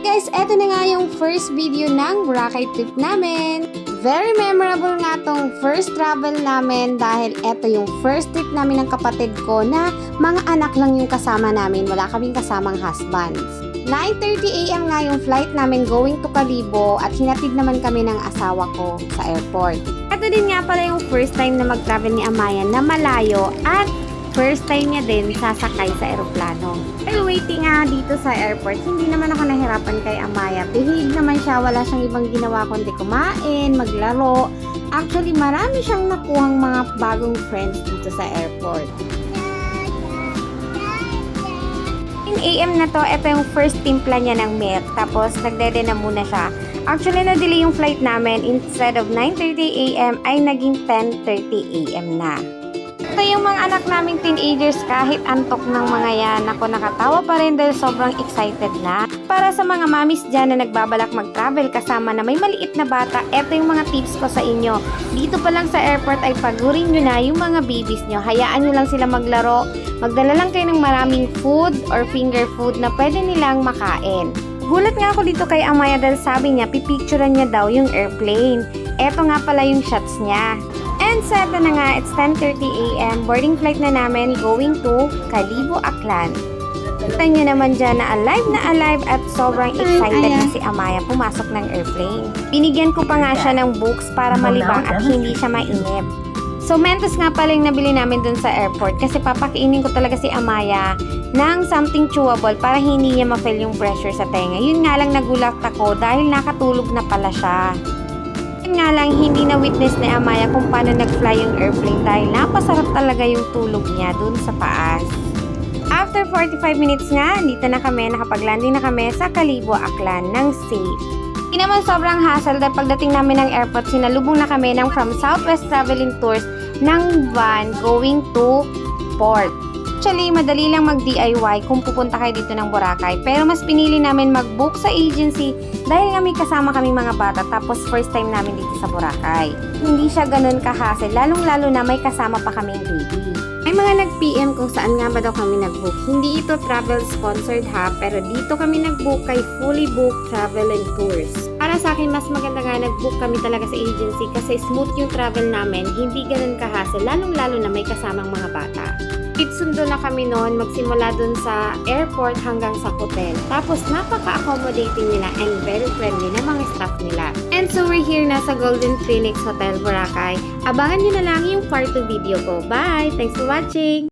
Guys, eto na nga yung first video ng Boracay trip namin. Very memorable nga tong first travel namin dahil eto yung first trip namin ng kapatid ko na mga anak lang yung kasama namin. Wala kaming kasamang husbands. 9:30 AM nga yung flight namin going to Calibo at hinatid naman kami ng asawa ko sa airport. Ito din nga pala yung first time na mag-travel ni Amaya na malayo at first time niya din sasakay sa eroplano. While waiting nga dito sa airport, hindi naman ako nahirapan kay Amaya. Behave naman siya, wala siyang ibang ginawa kundi kumain, maglaro. Actually, marami siyang nakuhang mga bagong friends dito sa airport. 9 AM na to, ito yung first timpla niya ng milk. Tapos, nagdede na muna siya. Actually, na-delay yung flight namin. Instead of 9:30 AM, ay naging 10:30 AM na. Ito yung mga anak naming teenagers, kahit antok ng mga yan, ako nakatawa pa rin dahil sobrang excited na. Para sa mga mamis dyan na nagbabalak mag-travel kasama na may maliit na bata, ito yung mga tips ko sa inyo. Dito pa lang sa airport ay pagurin nyo na yung mga babies nyo. Hayaan nyo lang sila maglaro. Magdala lang kayo ng maraming food or finger food na pwede nilang makain. Gulat nga ako dito kay Amaya dahil sabi niya, pipicturean niya daw yung airplane. Eto nga pala yung shots niya. And said na nga, it's 10:30 AM, boarding flight na namin going to Calibo, Aklan. Kita nyo naman dyan na alive at sobrang excited na si Amaya pumasok ng airplane. Binigyan ko pa nga siya ng books para malibang at hindi siya mainip. So, Mentos nga pala yung nabili namin dun sa airport kasi papakiinin ko talaga si Amaya ng something chewable para hindi niya ma-feel yung pressure sa tenga. Yun nga lang nagulat ako dahil nakatulog na pala siya. Nga lang, hindi na witness ni Amaya kung paano nag-fly yung airplane dahil napasarap talaga yung tulog niya dun sa paas. After 45 minutes nga, dito na kami, nakapag-landing na kami sa Calibo, Aklan ng safe. Hindi naman sobrang hassle dahil pagdating namin ng airport, sinalubong na kami ng from Southwest Traveling Tours ng van going to port. Actually, madali lang mag-DIY kung pupunta kayo dito ng Boracay. Pero mas pinili namin mag-book sa agency dahil nga may kasama kaming mga bata tapos first time namin dito sa Boracay. Hindi siya ganun ka-hassle, lalong-lalo na may kasama pa kaming baby. May mga nag-PM kung saan nga ba daw kami nag-book. Hindi ito travel sponsored ha, pero dito kami nag-book kay Fully Book Travel and Tours. Para sa akin, mas maganda nga nag-book kami talaga sa agency kasi smooth yung travel namin, hindi ganun ka-hassle, lalong-lalo na may kasamang mga bata. Sundo na kami noon, magsimula dun sa airport hanggang sa hotel. Tapos, napaka-accommodating nila and very friendly na mga staff nila. And so, we're here na sa Golden Phoenix Hotel, Boracay. Abangan nyo na lang yung part 2 video ko. Bye! Thanks for watching!